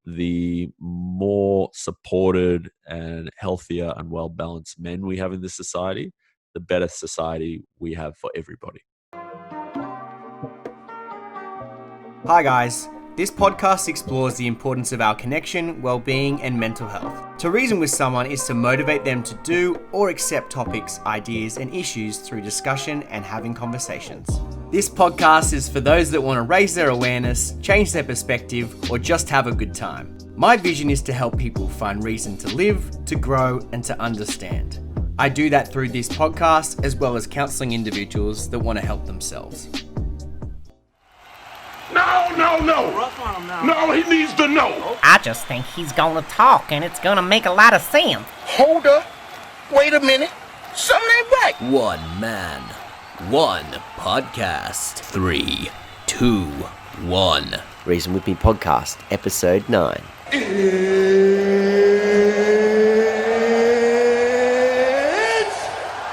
the more supported and healthier and well-balanced men we have in this society, the better society we have for everybody. Hi guys, this podcast explores the importance of our connection, well-being and mental health. To reason with someone is to motivate them to do or accept topics, ideas and issues through discussion and having conversations. This podcast is for those that want to raise their awareness, change their perspective or just have a good time. My vision is to help people find reason to live, to grow and to understand. I do that through this podcast as well as counselling individuals that want to help themselves. No, he needs to know. I just think he's gonna talk and it's gonna make a lot of sense. Hold up. Wait a minute. Something ain't right. One man, one podcast. 3, 2, 1. Reason With Me Podcast, Episode 9. It's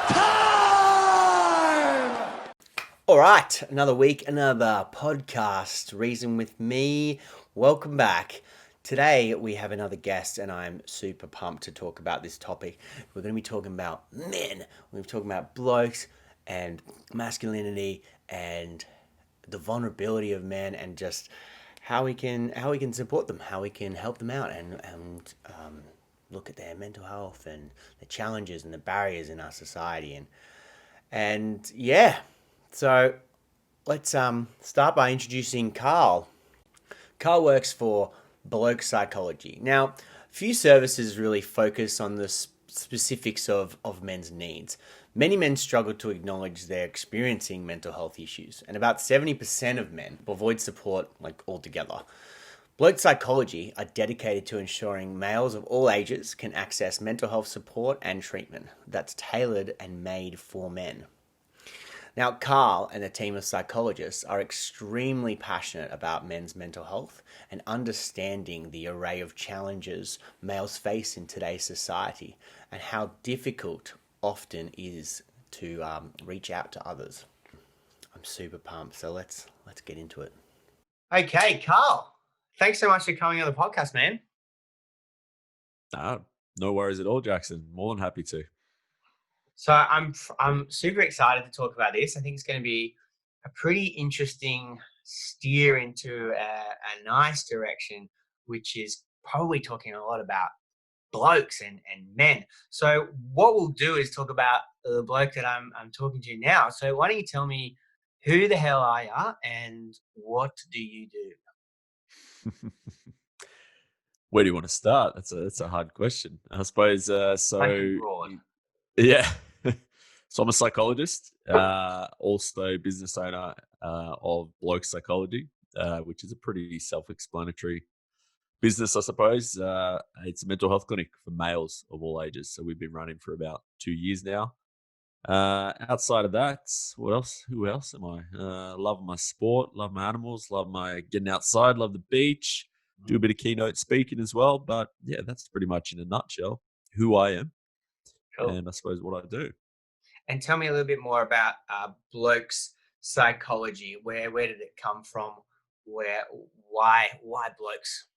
time! All right, another week, another podcast, Reason With Me. Welcome back. Today we have another guest and I'm super pumped to talk about this topic. We're going to be talking about men. We're going to be talking about blokes and masculinity and the vulnerability of men and just how we can support them, how we can help them out and look at their mental health and the challenges and the barriers in our society and yeah. So let's start by introducing Carl. Carl works for Blokes Psychology. Now, few services really focus on the specifics of men's needs. Many men struggle to acknowledge they're experiencing mental health issues, and about 70% of men avoid support altogether. Blokes Psychology are dedicated to ensuring males of all ages can access mental health support and treatment that's tailored and made for men. Now, Carl and a team of psychologists are extremely passionate about men's mental health and understanding the array of challenges males face in today's society and how difficult often is to reach out to others. I'm super pumped, so let's get into it. Okay, Carl, thanks so much for coming on the podcast, man. No worries at all, Jackson. More than happy to. So I'm super excited to talk about this. I think it's going to be a pretty interesting steer into a nice direction, which is probably talking a lot about blokes and men. So what we'll do is talk about the bloke that I'm talking to now. So why don't you tell me who the hell are you and what do you do? Where do you want to start? That's a hard question, I suppose. Yeah. So I'm a psychologist, also business owner of Blokes Psychology, which is a pretty self-explanatory business, I suppose. It's a mental health clinic for males of all ages. So we've been running for about 2 years now. Outside of that, what else? Who else am I? Love my sport, love my animals, love my getting outside, love the beach, do a bit of keynote speaking as well. But yeah, that's pretty much in a nutshell who I am. Cool. And I suppose what I do. And tell me a little bit more about Blokes Psychology. Where did it come from? Why blokes?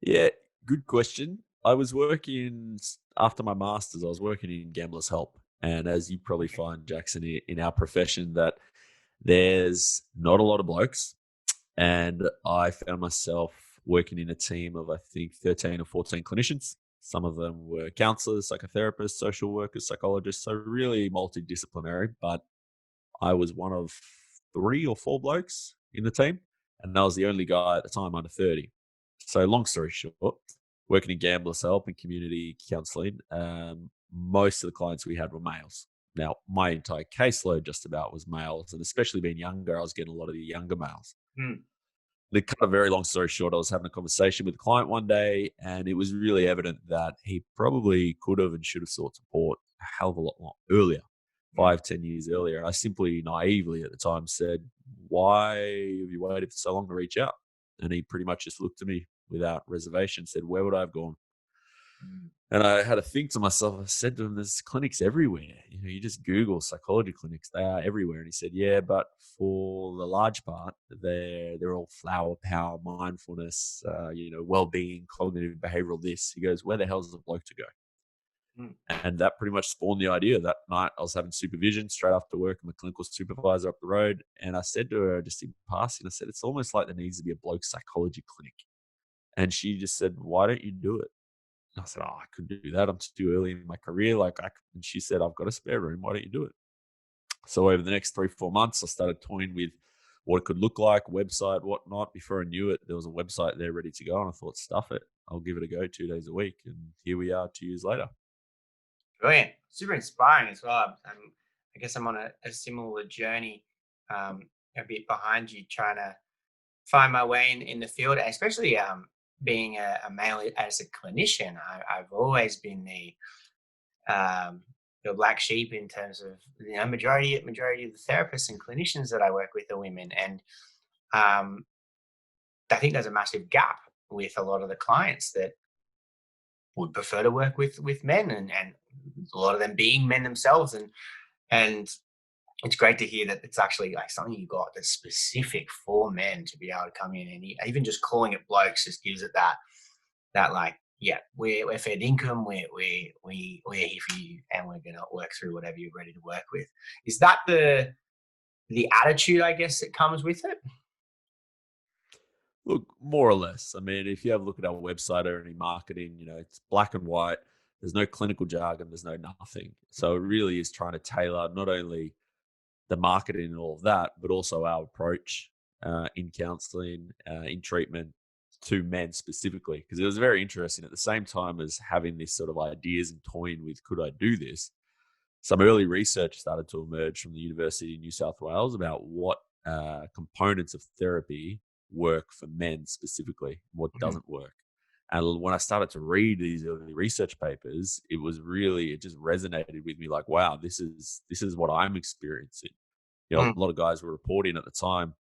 Yeah, good question. I was working after my master's. I was working in Gamblers Help, and as you probably find, Jackson, in our profession, that there's not a lot of blokes, and I found myself working in a team of I think 13 or 14 clinicians. Some of them were counselors, psychotherapists, social workers, psychologists, so really multidisciplinary. But I was one of 3 or 4 blokes in the team, and I was the only guy at the time under 30. So long story short, working in Gamblers Help and community counselling, most of the clients we had were males. Now, my entire caseload just about was males, and especially being younger, I was getting a lot of the younger males. The kind of very long story short, I was having a conversation with a client one day, and it was really evident that he probably could have and should have sought support a hell of a lot more earlier, 5-10 years earlier. I simply naively at the time said, why have you waited for so long to reach out? And he pretty much just looked at me without reservation, said, where would I have gone? And I had to think to myself, I said to him, there's clinics everywhere. You just Google psychology clinics, they are everywhere. And he said, yeah, but for the large part, they're all flower power, mindfulness, well-being, cognitive behavioral this. He goes, where the hell is the bloke to go? Mm. And that pretty much spawned the idea. That night I was having supervision straight after work. I'm a clinical supervisor up the road. And I said to her just in passing, I said, it's almost like there needs to be a Blokes Psychology clinic. And she just said, why don't you do it? I said, I couldn't do that. I'm too early in my career. And she said, I've got a spare room. Why don't you do it? So over the next 3-4 months, I started toying with what it could look like, website, whatnot. Before I knew it, there was a website there ready to go. And I thought, stuff it. I'll give it a go 2 days a week. And here we are 2 years later. Brilliant. Super inspiring as well. I guess I'm on a similar journey, a bit behind you, trying to find my way in the field, especially being a male as a clinician. I've always been the black sheep in terms of majority of the therapists and clinicians that I work with are women, and I think there's a massive gap with a lot of the clients that would prefer to work with men, and a lot of them being men themselves, and it's great to hear that it's actually like something you got that's specific for men to be able to come in, and even just calling it blokes just gives it that like, yeah, we're fair income, we're here for you, and we're gonna work through whatever you're ready to work with. Is that the attitude, I guess, that comes with it? Look, more or less. I mean, if you have a look at our website or any marketing, it's black and white. There's no clinical jargon. There's no nothing. So it really is trying to tailor not only the marketing and all of that, but also our approach in counseling, in treatment to men specifically. Because it was very interesting at the same time as having this sort of ideas and toying with, could I do this? Some early research started to emerge from the University of New South Wales about what components of therapy work for men specifically, what Mhm. doesn't work. And when I started to read these early research papers, it just resonated with me like, wow, this is what I'm experiencing. Mm. A lot of guys were reporting at the time.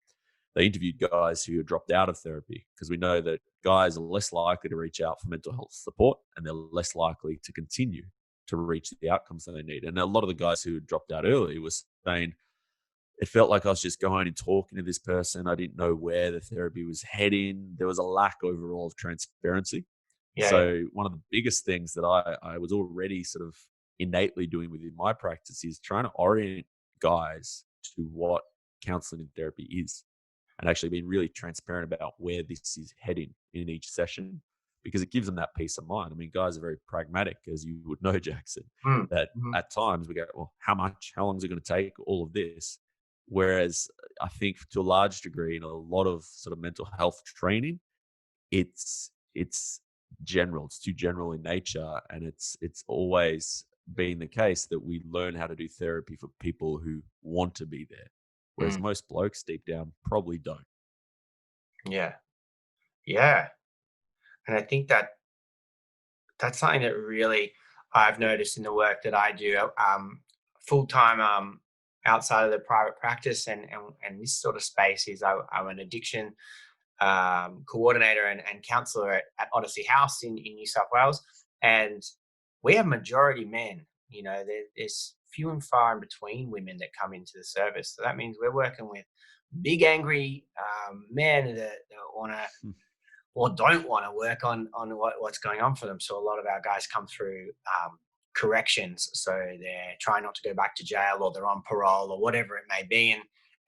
They interviewed guys who had dropped out of therapy because we know that guys are less likely to reach out for mental health support, and they're less likely to continue to reach the outcomes that they need. And a lot of the guys who had dropped out early was saying, it felt like I was just going and talking to this person. I didn't know where the therapy was heading. There was a lack overall of transparency. Yeah. So one of the biggest things that I was already sort of innately doing within my practice is trying to orient guys to what counseling and therapy is, and actually being really transparent about where this is heading in each session, because it gives them that peace of mind. I mean, guys are very pragmatic, as you would know, Jackson, Mm. that Mhm. at times we go, well, how much, how long is it going to take, all of this? Whereas I think to a large degree in a lot of sort of mental health training, it's general, it's too general in nature. And it's always been the case that we learn how to do therapy for people who want to be there. Whereas Mm. most blokes deep down probably don't. Yeah. Yeah. And I think that's something that really I've noticed in the work that I do, full time, outside of the private practice, and this sort of space is I'm an addiction coordinator and counselor at Odyssey House in New South Wales, and we have majority men. There's few and far in between women that come into the service. So that means we're working with big angry men that want to or don't want to work on what's going on for them. So a lot of our guys come through corrections, so they're trying not to go back to jail, or they're on parole, or whatever it may be,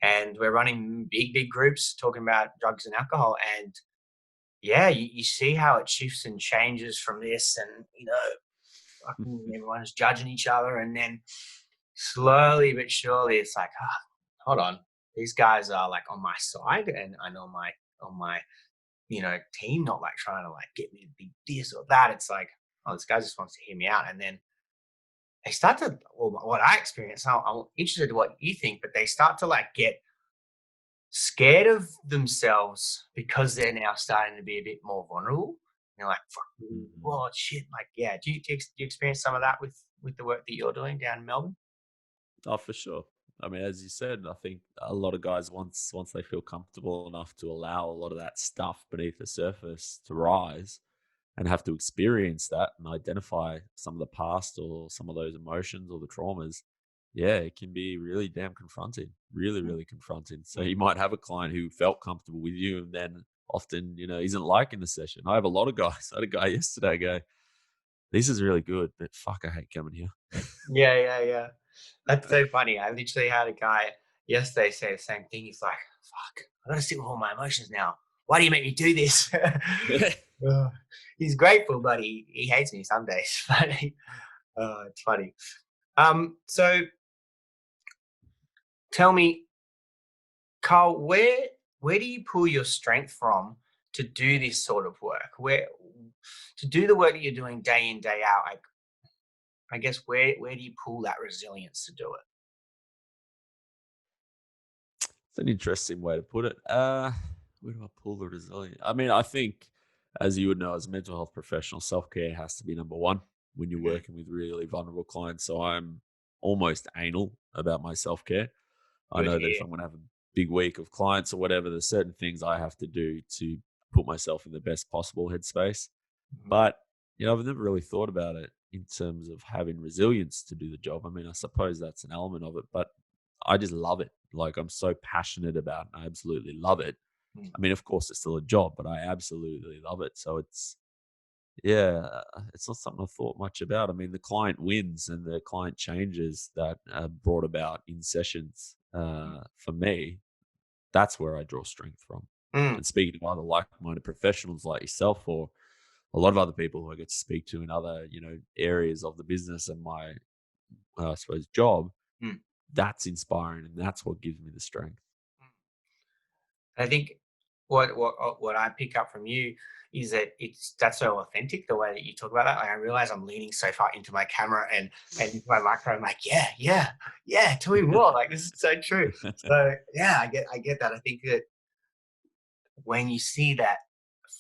and we're running big groups talking about drugs and alcohol. And yeah, you see how it shifts and changes from this, and fucking everyone's judging each other, and then slowly but surely it's like, hold on, these guys are like on my side, and I know on my team, not like trying to like get me to be this or that. It's like, oh, this guy just wants to hear me out. And then they start to, well, what I experience, I'm interested in what you think, but they start to like get scared of themselves because they're now starting to be a bit more vulnerable. They're like, fuck, Mhm. oh shit. Like, yeah. Do you experience some of that with the work that you're doing down in Melbourne? Oh, for sure. I mean, as you said, I think a lot of guys once they feel comfortable enough to allow a lot of that stuff beneath the surface to rise, and have to experience that and identify some of the past or some of those emotions or the traumas, yeah, it can be really damn confronting, really, really confronting. So you might have a client who felt comfortable with you and then often, isn't liking the session. I have a lot of guys. I had a guy yesterday go, this is really good, but fuck, I hate coming here. Yeah. That's so funny. I literally had a guy yesterday say the same thing. He's like, fuck, I gotta sit with all my emotions now. Why do you make me do this? Ugh. He's grateful, but he hates me some days. But it's funny. So tell me, Carl, where do you pull your strength from to do this sort of work? Where to do the work that you're doing day in, day out? Like, I guess where do you pull that resilience to do it? It's an interesting way to put it. Where do I pull the resilience? I mean, I think, as you would know, as a mental health professional, self care has to be number one when you're working with really vulnerable clients. So I'm almost anal about my self care. I Good know that if here. I'm going to have a big week of clients or whatever, there's certain things I have to do to put myself in the best possible headspace. But, I've never really thought about it in terms of having resilience to do the job. I mean, I suppose that's an element of it, but I just love it. Like, I'm so passionate about it. I absolutely love it. Mm. I mean, of course, it's still a job, but I absolutely love it. So yeah, it's not something I've thought much about. I mean, the client wins and the client changes that are brought about in sessions. For me, that's where I draw strength from. Mm. And speaking to other like-minded professionals like yourself, or a lot of other people who I get to speak to in other, areas of the business and my, I suppose, job, Mm. that's inspiring and that's what gives me the strength. I think what I pick up from you is that that's so authentic the way that you talk about that. Like, I realize I'm leaning so far into my camera and into my micro. I'm like, yeah, tell me more. Like, this is so true. So yeah, I get that. I think that when you see that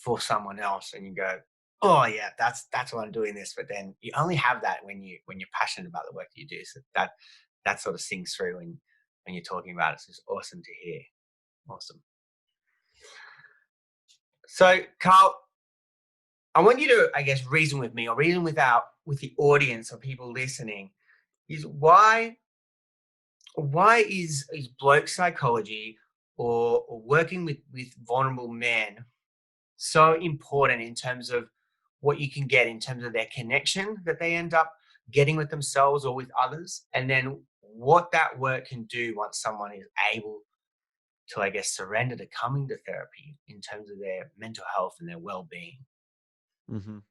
for someone else and you go, oh yeah, that's why I'm doing this. But then you only have that when you're passionate about the work that you do. So that sort of sings through when you're talking about it. So it's awesome to hear. Awesome. So, Carl, I want you to, I guess, reason with me or reason with the audience or people listening. Is why is bloke psychology or working with vulnerable men so important in terms of what you can get in terms of their connection that they end up getting with themselves or with others, and then what that work can do once someone is able to, I guess, surrender to coming to therapy in terms of their mental health and their well-being.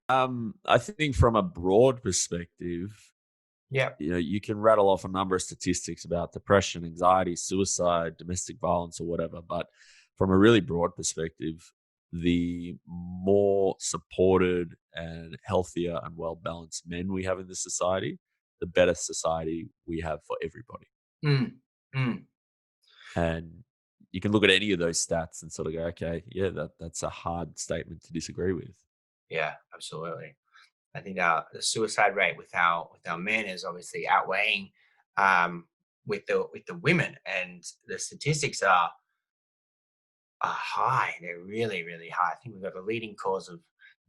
I think from a broad perspective, Yeah. you can rattle off a number of statistics about depression, anxiety, suicide, domestic violence, or whatever. But from a really broad perspective, the more supported and healthier and well balanced men we have in this society, the better society we have for everybody. Mm, mm, And you can look at any of those stats and sort of go, okay, yeah, that's a hard statement to disagree with. yeah, absolutely. I think the suicide rate with our men is obviously outweighing with the women, and the statistics are high. They're really, really high. I think we've got the leading cause of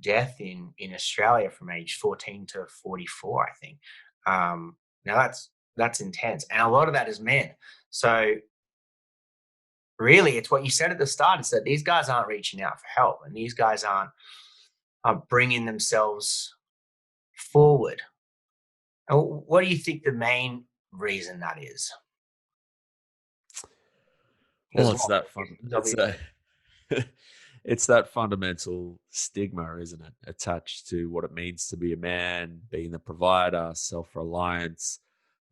death in Australia from age 14 to 44. I think. Now that's intense, and a lot of that is men. So really, it's what you said at the start. It's that these guys aren't reaching out for help, and these guys aren't bringing themselves forward. And what do you think the main reason that is? Well, There's it's lots that of fun. reasons, It's obviously. a it's that fundamental stigma, isn't it? Attached to what it means to be a man, being the provider, self-reliance,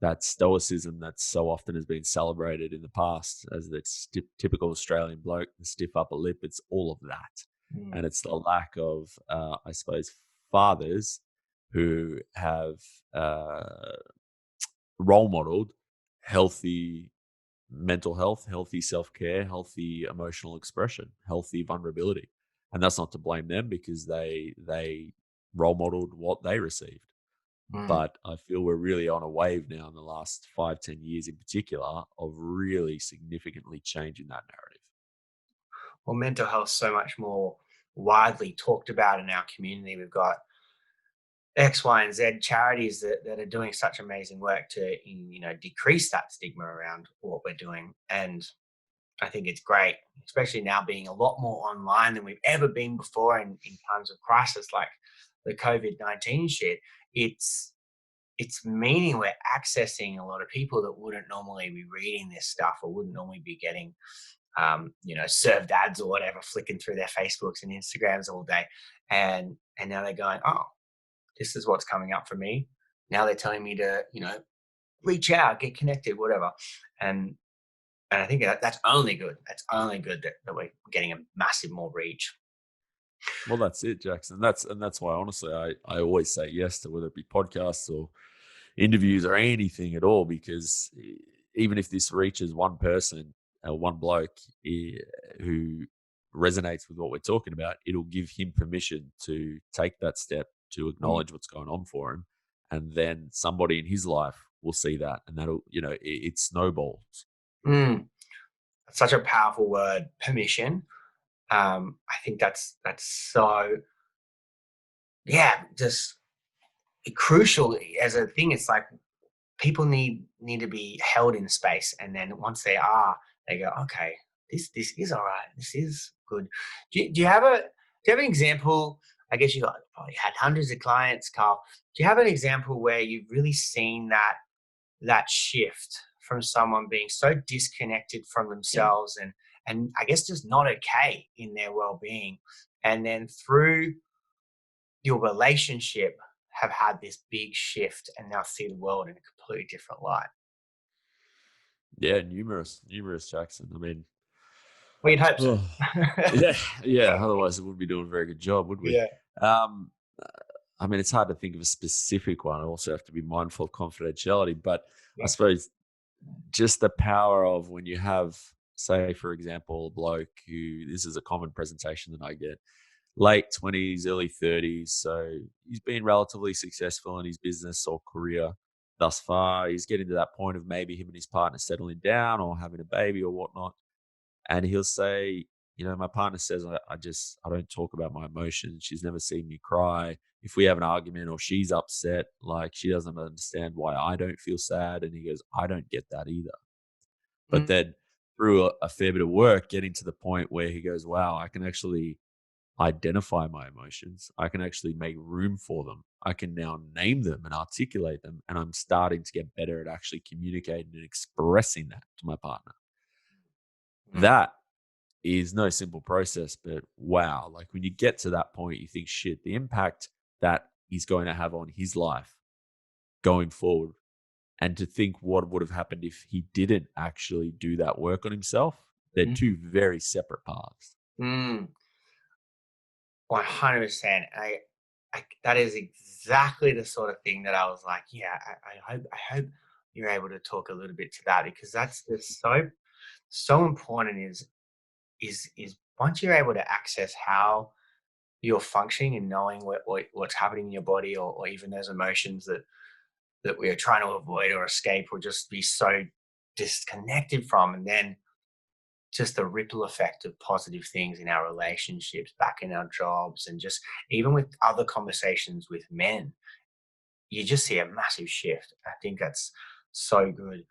that stoicism that so often has been celebrated in the past as the typical Australian bloke, the stiff upper lip. It's all of that. Mm, And it's the lack of, I suppose, fathers who have role modeled healthy mental health, healthy self care, healthy emotional expression, healthy vulnerability. And that's not to blame them because they role modeled what they received. mm. But I feel we're really on a wave now in the last 5-10 years in particular of really significantly changing that narrative. Well, mental health so much more widely talked about in our community. We've got X, Y, and Z charities that are doing such amazing work to, decrease that stigma around what we're doing. And I think it's great, especially now being a lot more online than we've ever been before in times of crisis like the COVID-19 shit. It's meaning we're accessing a lot of people that wouldn't normally be reading this stuff or wouldn't normally be getting, served ads or whatever, flicking through their Facebooks and Instagrams all day. And now they're going, oh, this is what's coming up for me. Now they're telling me to, reach out, get connected, whatever. And I think that's only good. That's only good that we're getting a massive more reach. Well, that's it, Jackson. That's why, honestly, I always say yes to whether it be podcasts or interviews or anything at all, because even if this reaches one person, one bloke who resonates with what we're talking about, it'll give him permission to take that step to acknowledge what's going on for him, and then somebody in his life will see that, and that'll, it snowballs. Such a powerful word, permission. I think that's so, just crucial as a thing. It's like people need to be held in space, and then once they are, they go, okay, this is all right. This is good. Do you have an example? I guess you probably had hundreds of clients, Carl. Do you have an example where you've really seen that shift from someone being so disconnected from themselves and I guess just not okay in their well-being, and then through your relationship have had this big shift and now see the world in a completely different light? Yeah, numerous, Jackson. I mean, Well, you'd hope so. yeah. Otherwise, it wouldn't be doing a very good job, would we? Yeah. I mean, it's hard to think of a specific one. I also have to be mindful of confidentiality, but Yeah. I suppose just the power of when you have, say, for example, a bloke who, this is a common presentation that I get, late 20s, early 30s. So he's been relatively successful in his business or career thus far. He's getting to that point of maybe him and his partner settling down or having a baby or whatnot. And he'll say, my partner says, I don't talk about my emotions. She's never seen me cry. If we have an argument or she's upset, like, she doesn't understand why I don't feel sad. And he goes, I don't get that either. But then through a fair bit of work, getting to the point where he goes, wow, I can actually identify my emotions. I can actually make room for them. I can now name them and articulate them. And I'm starting to get better at actually communicating and expressing that to my partner. That is no simple process, but wow, like when you get to that point, you think, shit, the impact that he's going to have on his life going forward, and to think what would have happened if he didn't actually do that work on himself. They're two very separate paths. 100%. I that is exactly the sort of thing that I was like, yeah, I hope you're able to talk a little bit to that, because that's just so important. Is once you're able to access how you're functioning and knowing what's happening in your body, or even those emotions that we are trying to avoid or escape or just be so disconnected from, and then just the ripple effect of positive things in our relationships, back in our jobs, and just even with other conversations with men, you just see a massive shift. I think that's so good.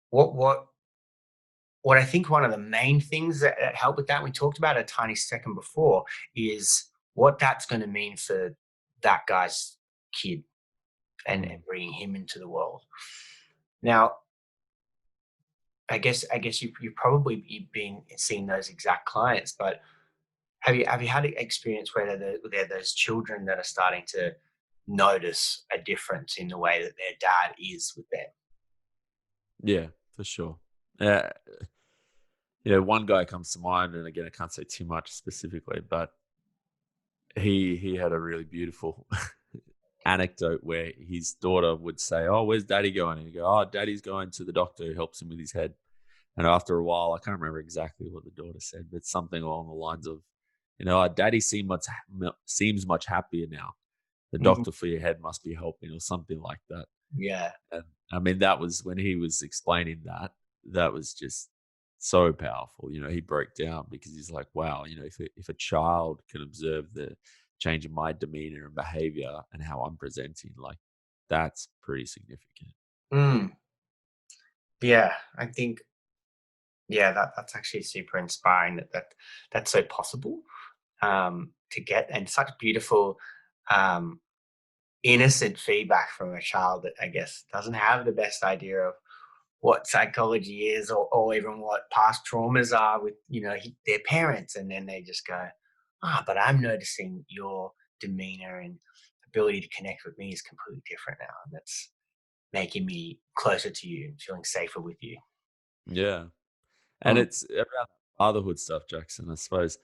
What I think one of the main things that help with that, we talked about a tiny second before, is what that's going to mean for that guy's kid and bringing him into the world. Now, I guess you've probably been seeing those exact clients, but have you had an experience where they're those children that are starting to notice a difference in the way that their dad is with them? Yeah, for sure. One guy comes to mind, and again, I can't say too much specifically, but he had a really beautiful anecdote where his daughter would say, "Oh, where's daddy going?" And he'd go, "Oh, daddy's going to the doctor who helps him with his head." And after a while, I can't remember exactly what the daughter said, but something along the lines of, daddy seems much happier now. The doctor for your head must be helping, or something like that. Yeah. And I mean, that was when he was explaining that was just so powerful. He broke down because he's like, wow, if a child can observe the change in my demeanor and behavior and how I'm presenting, like that's pretty significant. Mm. Yeah, I think that's actually super inspiring that's so possible to get, and such beautiful um, innocent feedback from a child that I guess doesn't have the best idea of what psychology is, or even what past traumas are with their parents, and then they just go, but I'm noticing your demeanor and ability to connect with me is completely different now, and that's making me closer to you, feeling safer with you. Yeah. And Mm. it's around fatherhood stuff, Jackson. I suppose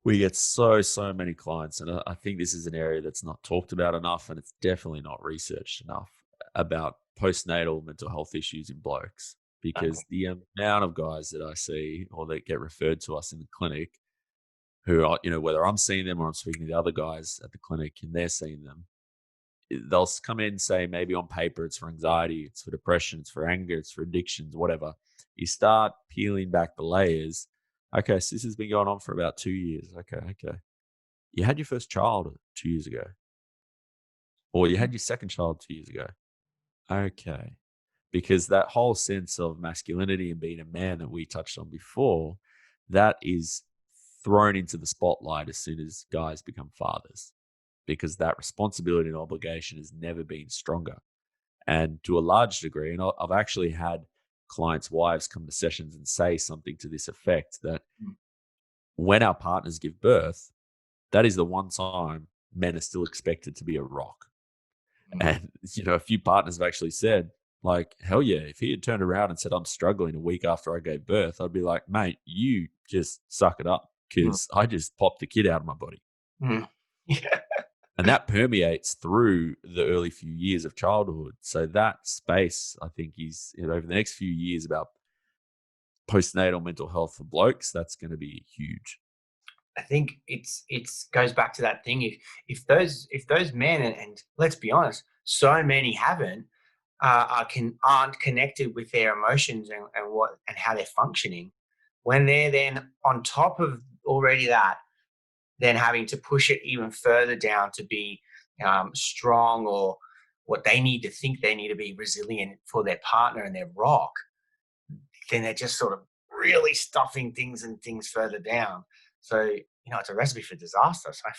we get so many clients, and I think this is an area that's not talked about enough, and it's definitely not researched enough about postnatal mental health issues in blokes. Okay. Because the amount of guys that I see or that get referred to us in the clinic who are, whether I'm seeing them or I'm speaking to the other guys at the clinic and they're seeing them, they'll come in and say maybe on paper it's for anxiety, it's for depression, it's for anger, it's for addictions, whatever. You start peeling back the layers. Okay, so this has been going on for about 2 years. Okay. You had your first child 2 years ago, or you had your second child 2 years ago. Okay. Because that whole sense of masculinity and being a man that we touched on before, that is thrown into the spotlight as soon as guys become fathers, because that responsibility and obligation has never been stronger. And to a large degree, and I've actually had clients' wives come to sessions and say something to this effect, that when our partners give birth, that is the one time men are still expected to be a rock. Mm. And, a few partners have actually said, like, hell yeah, if he had turned around and said, I'm struggling a week after I gave birth, I'd be like, mate, you just suck it up Mm. because I just popped the kid out of my body. Mm. Yeah. And that permeates through the early few years of childhood. So that space, I think, is, over the next few years about postnatal mental health for blokes, that's going to be huge. I think it's goes back to that thing. If those men, and let's be honest, so many haven't aren't connected with their emotions and how they're functioning, when they're then on top of already that, then having to push it even further down to be strong, or what they need to think they need to be resilient for their partner and their rock, then they're just sort of really stuffing things further down. So it's a recipe for disaster. So I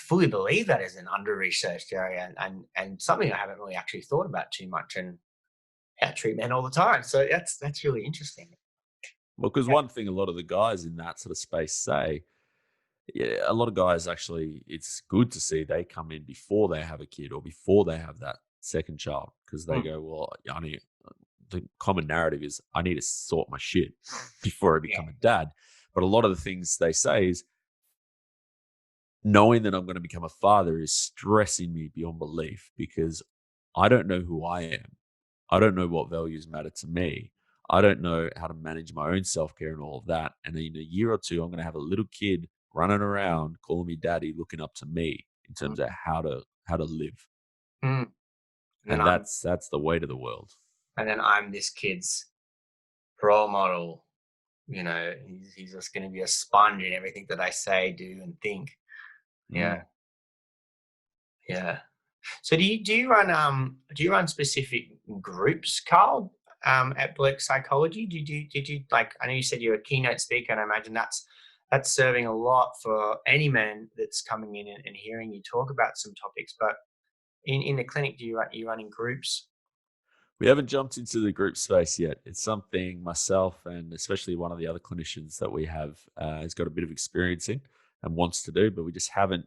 fully believe that is an under-researched area, and something I haven't really actually thought about too much. And I treat men all the time, so that's really interesting. Well, because Yeah. one thing a lot of the guys in that sort of space say, yeah, a lot of guys actually, it's good to see they come in before they have a kid or before they have that second child, because they Mm. go, well, I need, the common narrative is I need to sort my shit before I Yeah. become a dad. But a lot of the things they say is, knowing that I'm going to become a father is stressing me beyond belief, because I don't know who I am. I don't know what values matter to me. I don't know how to manage my own self care and all of that. And in a year or two, I'm going to have a little kid running around calling me daddy, looking up to me in terms of how to live. Mm. And then And I'm that's the weight of the world. and then I'm this kid's role model. He's just going to be a sponge in everything that I say, do, and think. Yeah, Mm. yeah. So do you run specific groups, Carl, at Blokes Psychology? Did you like? I know you said you're a keynote speaker, and I imagine that's serving a lot for any man that's coming in and hearing you talk about some topics. But in the clinic, you run in groups? We haven't jumped into the group space yet. It's something myself and especially one of the other clinicians that we have has got a bit of experience in and wants to do, but we just haven't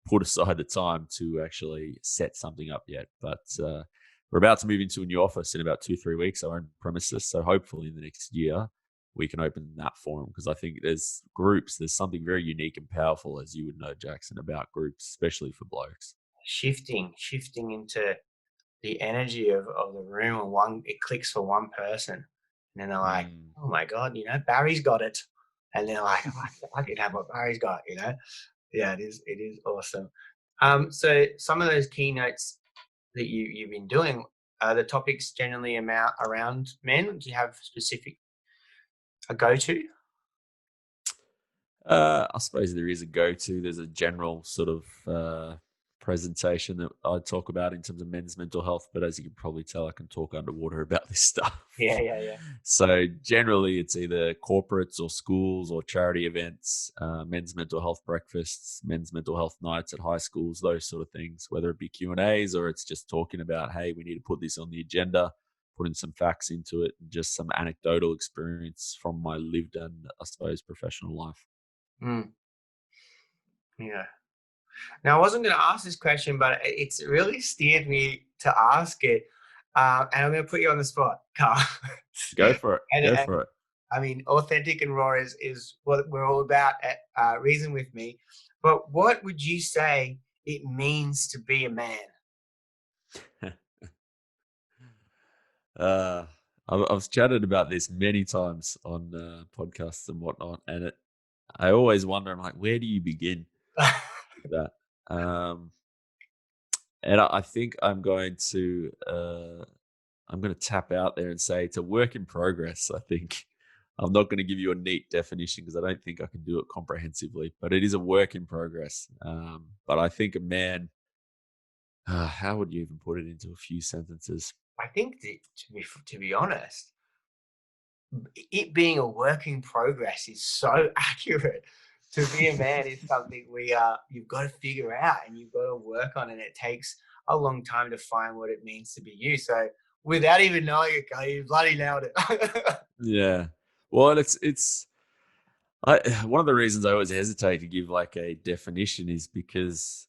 put aside the time to actually set something up yet. But we're about to move into a new office in about 2-3 weeks, our own premises. So hopefully in the next year, we can open that forum, because I think there's something very unique and powerful, as you would know, Jackson, about groups, especially for blokes. Shifting into the energy of the room, and it clicks for one person, and then they're like, Mm. oh my god, Barry's got it, and they're like, I can have what Barry's got. Yeah, it is awesome. So some of those keynotes that you've been doing, the topics generally around men? Do you have a go-to? I suppose there is a go-to. There's a general sort of presentation that I talk about in terms of men's mental health, but as you can probably tell, I can talk underwater about this stuff. Yeah. So generally, it's either corporates or schools or charity events, men's mental health breakfasts, men's mental health nights at high schools, those sort of things. Whether it be Q&As or it's just talking about, hey, we need to put this on the agenda, putting some facts into it, and just some anecdotal experience from my lived and, I suppose, professional life. Mm. Yeah. Now, I wasn't going to ask this question, but it's really steered me to ask it. And I'm going to put you on the spot, Carl. Go for it. And Go for it. I mean, authentic and raw is what we're all about at Reason With Me. But what would you say it means to be a man? I've chatted about this many times on podcasts and whatnot, and I always wonder, I'm like, where do you begin with that? And I think I'm going to tap out there and say it's a work in progress. I think I'm not going to give you a neat definition because I don't think I can do it comprehensively, but it is a work in progress. But I think a man, how would you even put it into a few sentences? I think to be honest, it being a work in progress is so accurate. To be a man is something you've got to figure out and you've got to work on, and it takes a long time to find what it means to be you. So without even knowing it, Kyle, you bloody nailed it. Yeah. Well, one of the reasons I always hesitate to give like a definition is because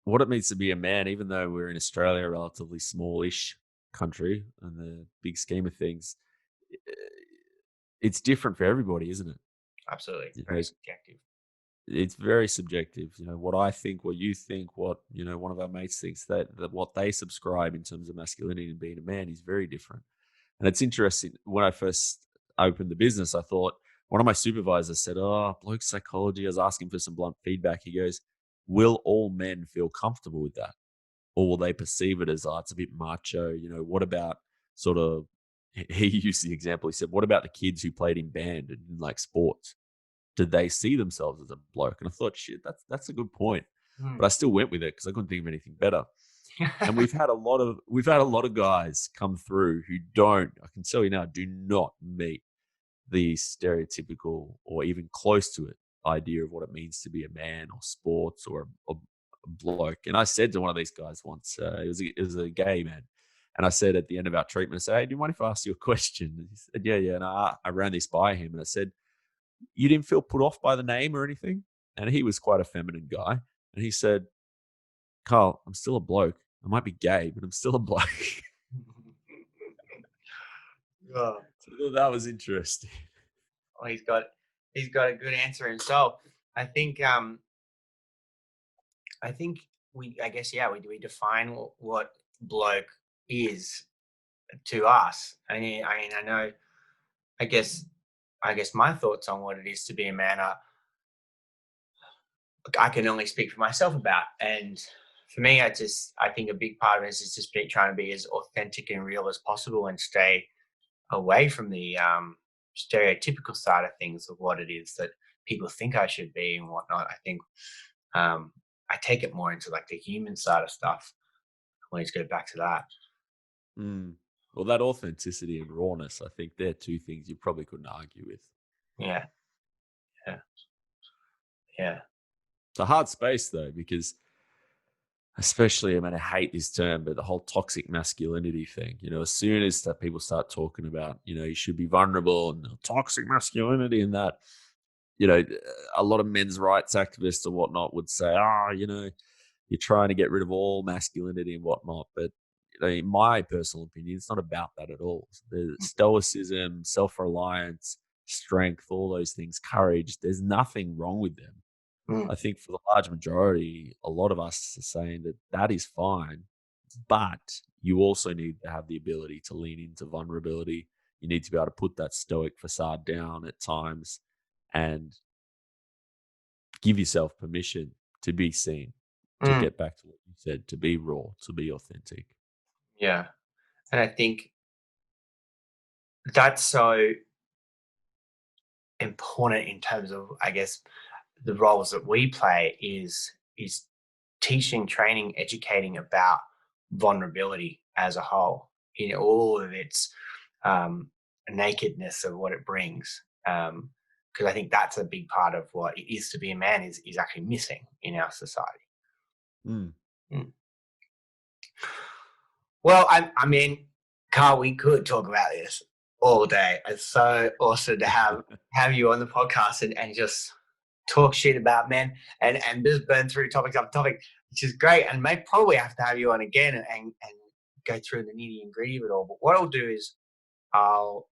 what it means to be a man, even though we're in Australia, a relatively smallish country in the big scheme of things, eh, it's different for everybody, isn't it? Absolutely. You Very know, subjective. it's very subjective. What I think, what you think, what one of our mates thinks, that what they subscribe in terms of masculinity and being a man is very different. And it's interesting. When I first opened the business, I thought one of my supervisors said, "Oh, Blokes Psychology." I was asking for some blunt feedback. He goes, "Will all men feel comfortable with that, or will they perceive it as, it's a bit macho? What about sort of?" He used the example. He said, "What about the kids who played in band and in like sports? Did they see themselves as a bloke?" And I thought, shit, that's a good point. But I still went with it because I couldn't think of anything better. And we've had a lot of guys come through who don't, I can tell you now, do not meet the stereotypical or even close to it idea of what it means to be a man or sports or a bloke. And I said to one of these guys once, it was a gay man. And I said at the end of our treatment, I said, "Hey, do you mind if I ask you a question?" And he said, yeah. And I ran this by him and I said, "You didn't feel put off by the name or anything?" And he was quite a feminine guy. And he said, "Carl, I'm still a bloke. I might be gay, but I'm still a bloke." Oh, So that was interesting. well, he's got a good answer himself. I think I guess we define what bloke is to us. I mean I know I guess my thoughts on what it is to be a man are I can only speak for myself about. And for me, I think a big part of it is just trying to be as authentic and real as possible and stay away from the stereotypical side of things of what it is that people think I should be and whatnot. I think I take it more into like the human side of stuff. I always go back to that. Mm. Well, that authenticity and rawness, I think they're two things you probably couldn't argue with. Yeah. Yeah. It's a hard space though, because especially, I hate this term, but the whole toxic masculinity thing, as soon as that people start talking about, you should be vulnerable and toxic masculinity and that, a lot of men's rights activists and whatnot would say, you're trying to get rid of all masculinity and whatnot. But in my personal opinion, it's not about that at all. The stoicism, self-reliance, strength, all those things, courage, there's nothing wrong with them. Mm. I think for the large majority, a lot of us are saying that that is fine, but you also need to have the ability to lean into vulnerability. You need to be able to put that stoic facade down at times and give yourself permission to be seen, to Mm. get back to what you said, to be raw, to be authentic. Yeah. And I think that's so important in terms of, I guess, the roles that we play is teaching, training, educating about vulnerability as a whole in all of its nakedness of what it brings. Because I think that's a big part of what it is to be a man is actually missing in our society. Mm. Mm. Well, I mean, Carl, we could talk about this all day. It's so awesome to have you on the podcast and just talk shit about men and just burn through topic after topic, which is great. And may probably have to have you on again and go through the nitty and gritty of it all. But what I'll do is I'll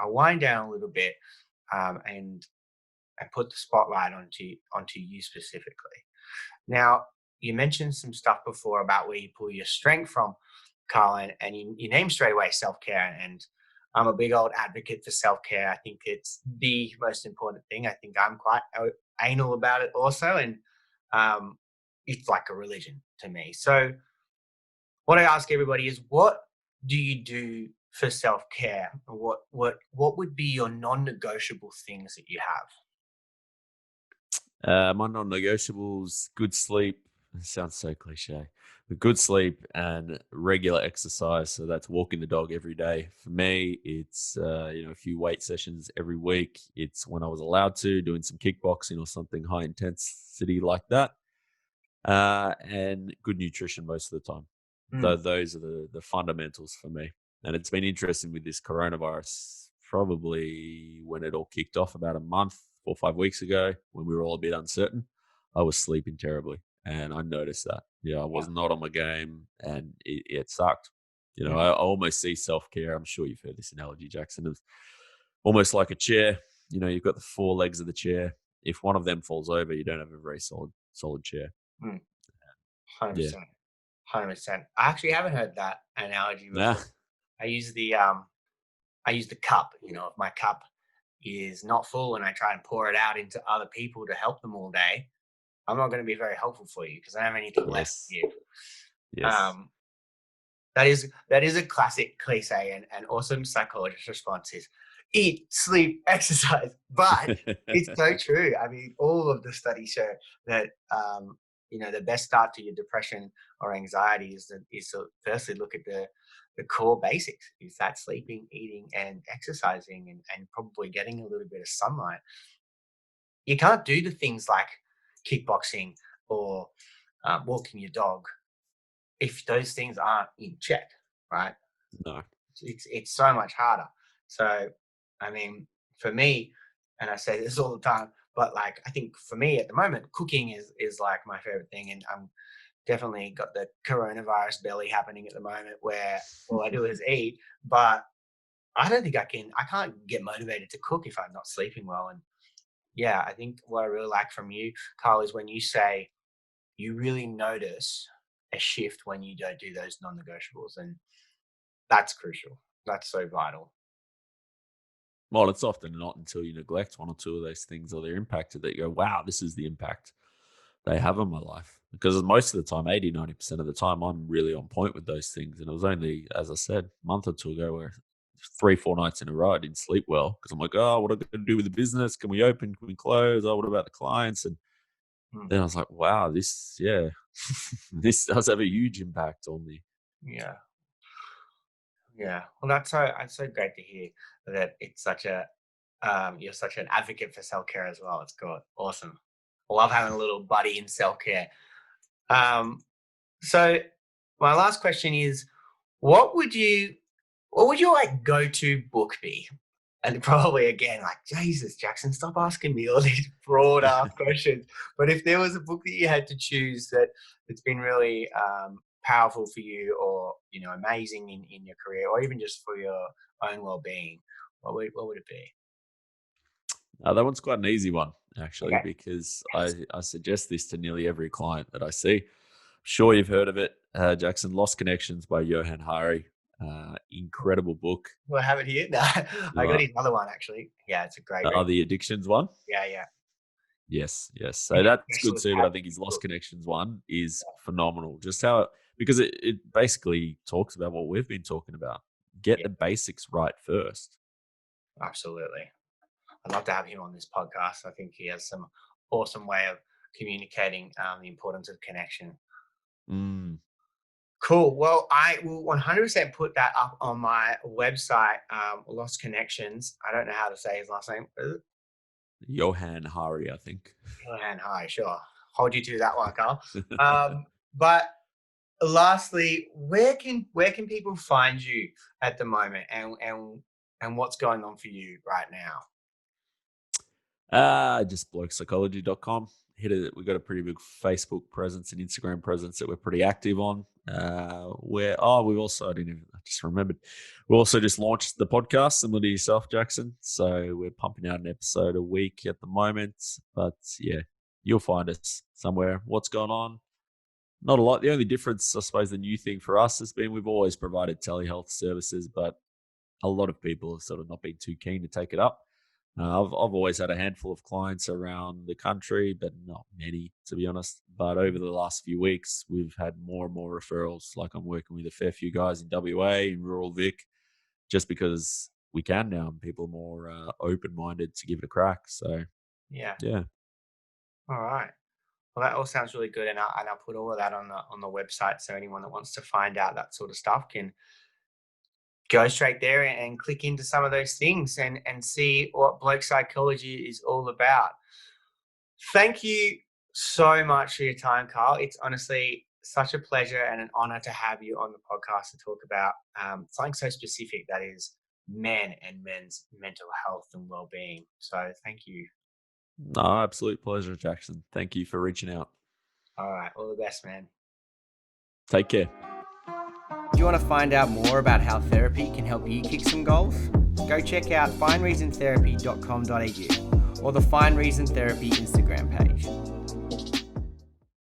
wind down a little bit and put the spotlight onto you specifically. Now, you mentioned some stuff before about where you pull your strength from, Carl, and you named straight away self-care. And I'm a big old advocate for self-care. I think it's the most important thing. I think I'm quite anal about it also. And it's like a religion to me. So what I ask everybody is, what do you do for self-care? What would be your non-negotiable things that you have? My non-negotiables: good sleep. It sounds so cliche, but good sleep and regular exercise. So that's walking the dog every day. For me, it's a few weight sessions every week. It's when I was allowed to doing some kickboxing or something high intensity like that, and good nutrition most of the time. Mm. Those are the fundamentals for me. And it's been interesting with this coronavirus, probably when it all kicked off about a month, 4 or 5 weeks ago, when we were all a bit uncertain. I was sleeping terribly, and I noticed that. Yeah, I was not on my game, and it sucked. I almost see self-care. I'm sure you've heard this analogy, Jackson, of almost like a chair. You've got the 4 legs of the chair. If one of them falls over, you don't have a very solid chair. Mm. Yeah. 100%. 100%. I actually haven't heard that analogy before. Nah. I use the cup. If my cup is not full and I try and pour it out into other people to help them all day, I'm not going to be very helpful for you because I don't have anything left to give. Yes. That is a classic cliche and awesome psychologist response is eat, sleep, exercise. But it's so true. I mean, all of the studies show that the best start to your depression or anxiety is to firstly look at the core basics. Is that sleeping, eating, and exercising, and probably getting a little bit of sunlight. You can't do the things like kickboxing or walking your dog if those things aren't in check, right? No. It's so much harder. So, I mean, for me, and I say this all the time, but like I think for me at the moment, cooking is like my favorite thing, and I'm definitely got the coronavirus belly happening at the moment where all I do is eat. But I don't think I can't get motivated to cook if I'm not sleeping well. And yeah, I think what I really like from you, Carl, is when you say you really notice a shift when you don't do those non-negotiables, and that's crucial. That's so vital. Well, it's often not until you neglect one or two of those things or they're impacted that you go, wow, this is the impact they have on my life. Because most of the time, 80, 90% of the time, I'm really on point with those things. And it was only, as I said, a month or two ago where 3, 4 nights in a row I didn't sleep well because I'm like, oh, what am I going to do with the business? Can we open? Can we close? Oh, what about the clients? And then I was like, wow, this does have a huge impact on me. Yeah. Yeah. Well, that's so great to hear that it's such a you're such an advocate for self-care as well. It's good. Awesome. I love having a little buddy in self-care. So my last question is, what would you like go-to book be? And probably again, like, Jesus, Jackson, stop asking me all these broad ass questions. But if there was a book that you had to choose that's been really powerful for you, or amazing in your career, or even just for your own well-being, what would it be? That one's quite an easy one, actually, Okay. because I suggest this to nearly every client that I see. I'm sure you've heard of it, Jackson. Lost Connections by Johan Hari. Incredible book. Well, I have it here. No, I got another one actually. Yeah, it's a great read. The addictions one. Yeah. Yes. So that's good too, but I think his Lost Connections one is phenomenal. Just how because it basically talks about what we've been talking about. Get the basics right first. Absolutely. I'd love to have him on this podcast. I think he has some awesome way of communicating the importance of connection. Cool. Well, I will 100% put that up on my website, Lost Connections. I don't know how to say his last name. Johan Hari, I think. Johan Hari, sure. Hold you to that one, Carl. But lastly, where can people find you at the moment, and what's going on for you right now? Just blokespsychology.com. Hit it. We've got a pretty big Facebook presence and Instagram presence that we're pretty active on. We've also, I just remembered, we also just launched the podcast similar to yourself, Jackson. So we're pumping out an episode a week at the moment. But yeah, you'll find us somewhere. What's going on? Not a lot. The only difference, I suppose, the new thing for us has been we've always provided telehealth services, but a lot of people have sort of not been too keen to take it up. I've always had a handful of clients around the country, but not many, to be honest. But over the last few weeks, we've had more and more referrals. Like I'm working with a fair few guys in WA, in rural Vic, just because we can now, and people are more open-minded to give it a crack. So, yeah. All right. Well, that all sounds really good, and I'll put all of that on the website, so anyone that wants to find out that sort of stuff can go straight there and click into some of those things and see what Blokes Psychology is all about. Thank you so much for your time, Carl. It's honestly such a pleasure and an honor to have you on the podcast to talk about something so specific, that is men and men's mental health and well-being. So thank you. No, absolute pleasure, Jackson. Thank you for reaching out. All right. All the best, man. Take care. Do you want to find out more about how therapy can help you kick some goals? Go check out findreasontherapy.com.au or the Find Reason Therapy Instagram page.